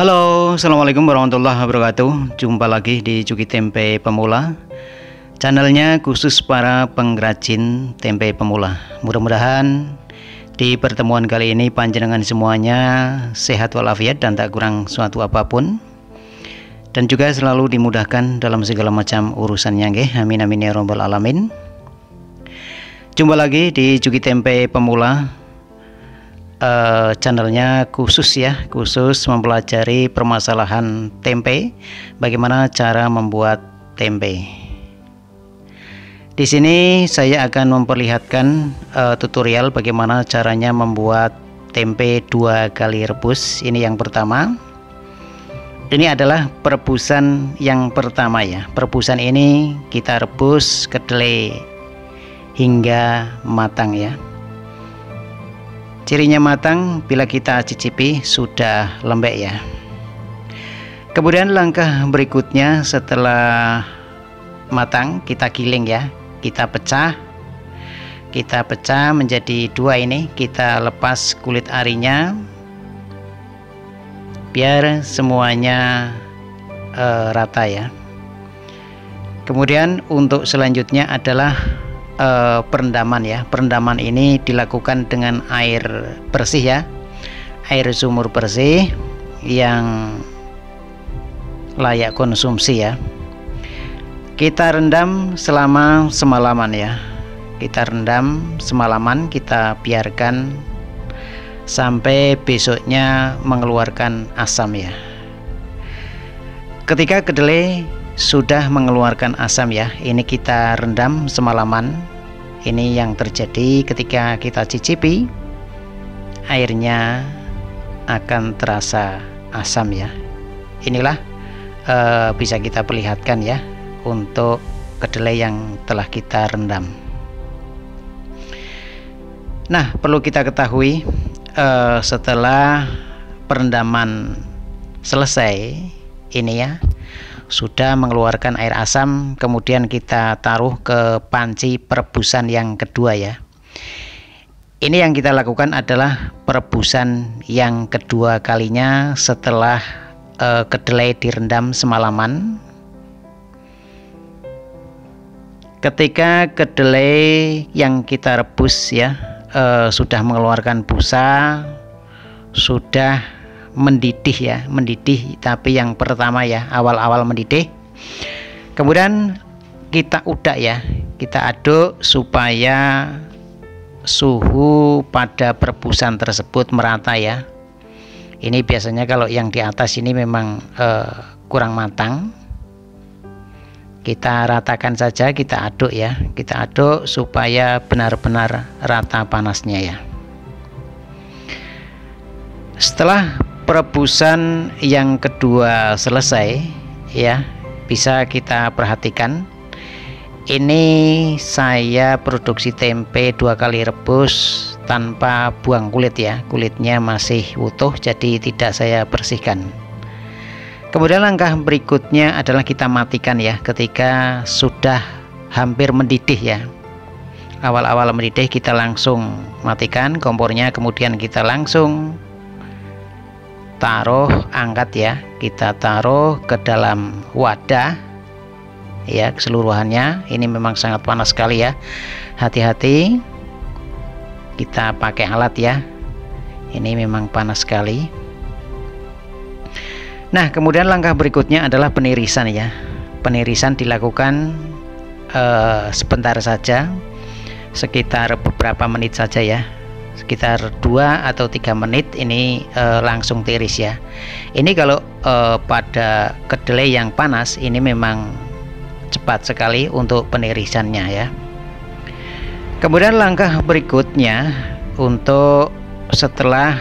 Halo, assalamualaikum warahmatullahi wabarakatuh. Jumpa lagi di Cuki Tempe Pemula, channelnya khusus para pengrajin tempe pemula. Mudah-mudahan di pertemuan kali ini panjenengan semuanya sehat walafiat dan tak kurang suatu apapun, dan juga selalu dimudahkan dalam segala macam urusannya, nggih. Amin amin ya rabbal alamin. Jumpa lagi di Cuki Tempe Pemula, channelnya khusus mempelajari permasalahan tempe, bagaimana cara membuat tempe. Di sini saya akan memperlihatkan tutorial bagaimana caranya membuat tempe 2 kali rebus. Ini yang pertama. Ini adalah perebusan yang pertama ya. Perebusan ini kita rebus kedelai hingga matang ya. Cirinya matang bila kita cicipi sudah lembek ya. Kemudian langkah berikutnya setelah matang kita giling ya. Kita pecah menjadi 2 ini. Kita lepas kulit arinya biar semuanya rata ya. Kemudian untuk selanjutnya adalah perendaman ya. Perendaman ini dilakukan dengan air bersih ya, air sumur bersih yang layak konsumsi ya. Kita rendam selama semalaman ya. Kita rendam semalaman, kita biarkan sampai besoknya mengeluarkan asam ya. Ketika kedelai sudah mengeluarkan asam ya, ini kita rendam semalaman. Ini yang terjadi ketika kita cicipi, airnya akan terasa asam ya. Inilah bisa kita perlihatkan ya untuk kedelai yang telah kita rendam. Nah, perlu kita ketahui setelah perendaman selesai ini ya, sudah mengeluarkan air asam, kemudian kita taruh ke panci perebusan yang kedua ya. Ini yang kita lakukan adalah perebusan yang kedua kalinya setelah kedelai direndam semalaman. Ketika kedelai yang kita rebus ya sudah mengeluarkan busa, sudah mendidih ya, mendidih, tapi yang pertama ya, awal-awal mendidih. Kemudian kita udak ya, kita aduk supaya suhu pada perebusan tersebut merata ya. Ini biasanya kalau yang di atas ini memang kurang matang. Kita ratakan saja, kita aduk ya, kita aduk supaya benar-benar rata panasnya ya. Setelah perebusan yang kedua selesai ya, bisa kita perhatikan ini saya produksi tempe 2 kali rebus tanpa buang kulit ya. Kulitnya masih utuh, jadi tidak saya bersihkan. Kemudian langkah berikutnya adalah kita matikan ya ketika sudah hampir mendidih ya. Awal-awal mendidih kita langsung matikan kompornya, kemudian kita langsung angkat ya, kita taruh ke dalam wadah ya keseluruhannya. Ini memang sangat panas sekali ya, hati-hati, kita pakai alat ya, ini memang panas sekali. Nah, kemudian langkah berikutnya adalah penirisan ya. Penirisan dilakukan sebentar saja, sekitar beberapa menit saja ya, sekitar 2 atau 3 menit ini langsung tiris ya. Ini kalau pada kedelai yang panas ini memang cepat sekali untuk penirisannya ya. Kemudian langkah berikutnya untuk setelah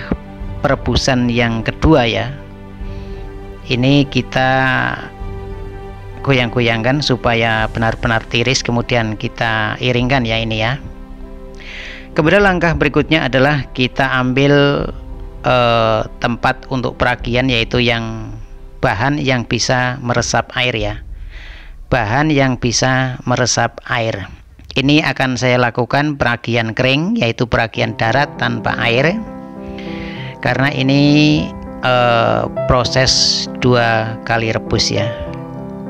perebusan yang kedua ya, ini kita goyang-goyangkan supaya benar-benar tiris, kemudian kita iringkan ya ini ya. Kemudian langkah berikutnya adalah kita ambil tempat untuk peragian, yaitu yang bahan yang bisa meresap air ya, bahan yang bisa meresap air. Ini akan saya lakukan peragian kering, yaitu peragian darat tanpa air, karena ini proses 2 kali rebus ya.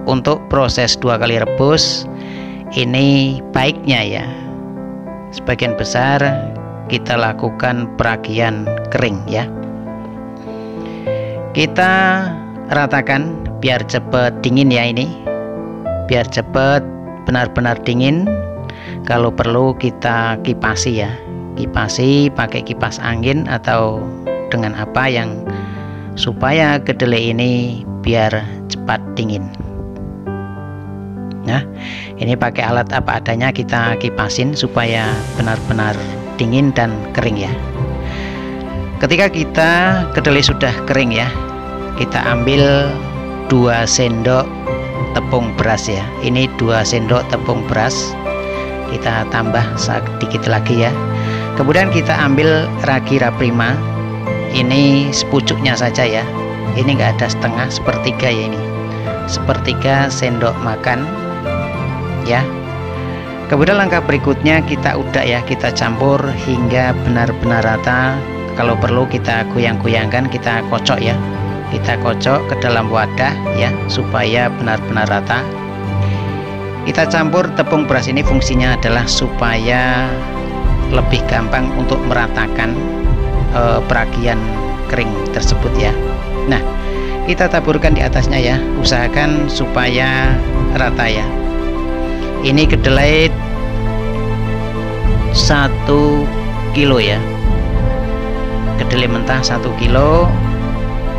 Untuk proses 2 kali rebus ini baiknya ya, sebagian besar kita lakukan peragian kering ya. Kita ratakan biar cepat dingin ya, ini biar cepat benar-benar dingin. Kalau perlu kita kipasi ya, kipasi pakai kipas angin atau dengan apa yang supaya kedelai ini biar cepat dingin. Nah, ini pakai alat apa adanya kita kipasin supaya benar-benar dingin dan kering ya. Ketika kedelai sudah kering ya, kita ambil 2 sendok tepung beras ya. Ini 2 sendok tepung beras, kita tambah sedikit lagi ya. Kemudian kita ambil ragi raprima, ini sepucuknya saja ya, ini enggak ada setengah, sepertiga ya, ini sepertiga sendok makan ya. Kemudian langkah berikutnya kita udak ya, kita campur hingga benar-benar rata. Kalau perlu kita goyang-goyangkan, kita kocok ya, kita kocok ke dalam wadah ya supaya benar-benar rata. Kita campur tepung beras, ini fungsinya adalah supaya lebih gampang untuk meratakan peragian kering tersebut ya. Nah, kita taburkan di atasnya ya, usahakan supaya rata ya. Ini kedelai 1 kilo ya, kedelai mentah 1 kilo,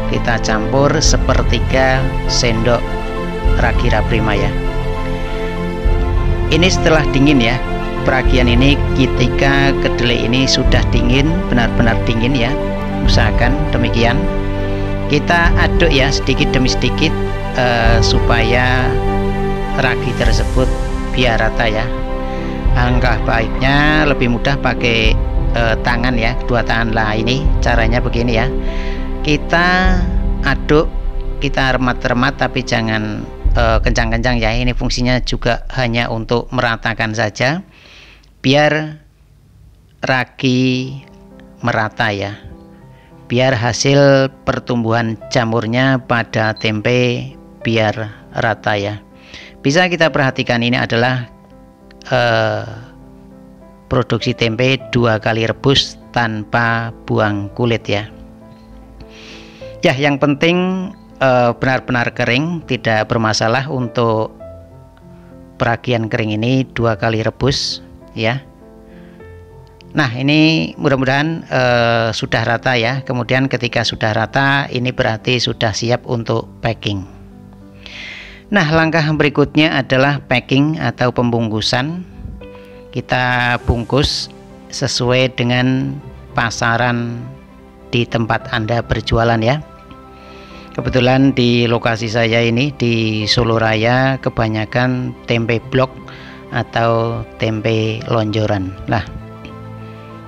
kita campur sepertiga sendok ragi raprima ya. Ini setelah dingin ya, peragian ini ketika kedelai ini sudah dingin, benar-benar dingin ya, usahakan demikian. Kita aduk ya sedikit demi sedikit supaya ragi tersebut biar rata ya. Alangkah baiknya lebih mudah pakai tangan ya, 2 tangan lah. Ini caranya begini ya, kita aduk, kita remat-remat tapi jangan kencang-kencang ya. Ini fungsinya juga hanya untuk meratakan saja biar ragi merata ya, biar hasil pertumbuhan jamurnya pada tempe biar rata ya. Bisa kita perhatikan ini adalah produksi tempe 2 kali rebus tanpa buang kulit ya. Ya, yang penting benar-benar kering, tidak bermasalah untuk peragian kering ini 2 kali rebus ya. Nah, ini mudah-mudahan sudah rata ya. Kemudian ketika sudah rata, ini berarti sudah siap untuk packing. Nah, langkah berikutnya adalah packing atau pembungkusan. Kita bungkus sesuai dengan pasaran di tempat Anda berjualan ya. Kebetulan di lokasi saya ini di Solo Raya kebanyakan tempe blok atau tempe lonjoran. Nah,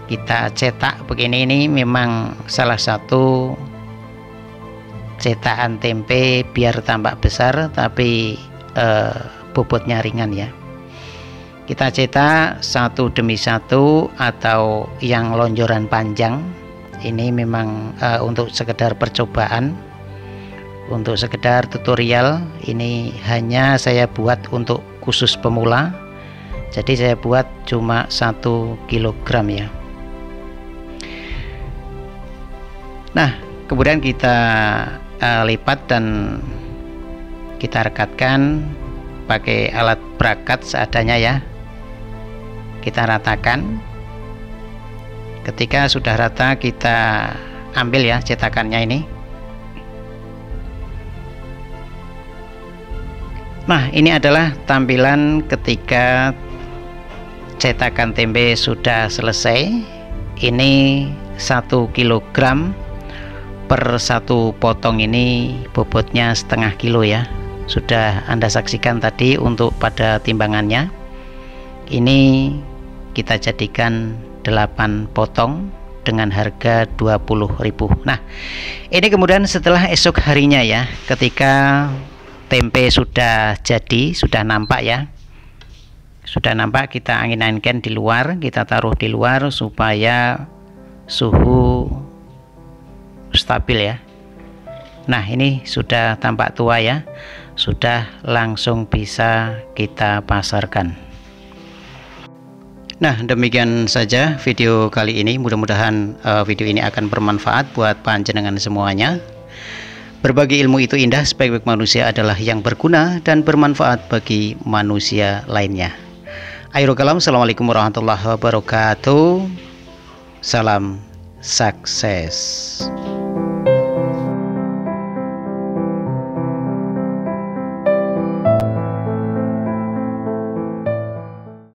kita cetak begini, ini memang salah satu cetakan tempe biar tampak besar tapi bobotnya ringan ya. Kita cetak 1 demi 1 atau yang lonjoran panjang. Ini memang untuk sekedar percobaan, untuk sekedar tutorial. Ini hanya saya buat untuk khusus pemula, jadi saya buat cuma 1 kilogram ya. Nah, kemudian kita lipat dan kita rekatkan pakai alat perakat seadanya ya. Kita ratakan. Ketika sudah rata, kita ambil ya cetakannya ini. Nah, ini adalah tampilan ketika cetakan tempe sudah selesai. Ini 1 kilogram per 1 potong, ini bobotnya setengah kilo ya. Sudah Anda saksikan tadi untuk pada timbangannya. Ini kita jadikan 8 potong dengan harga 20.000. Nah, ini kemudian setelah esok harinya ya, ketika tempe sudah jadi, sudah nampak ya, sudah nampak, kita angin-anginkan di luar, kita taruh di luar supaya suhu stabil ya. Nah, ini sudah tampak tua ya, sudah langsung bisa kita pasarkan. Nah, demikian saja video kali ini. Mudah-mudahan video ini akan bermanfaat buat panjenengan semuanya. Berbagi ilmu itu indah, sebaik-baik manusia adalah yang berguna dan bermanfaat bagi manusia lainnya. Akhirul kalam, assalamualaikum warahmatullahi wabarakatuh. Salam sukses.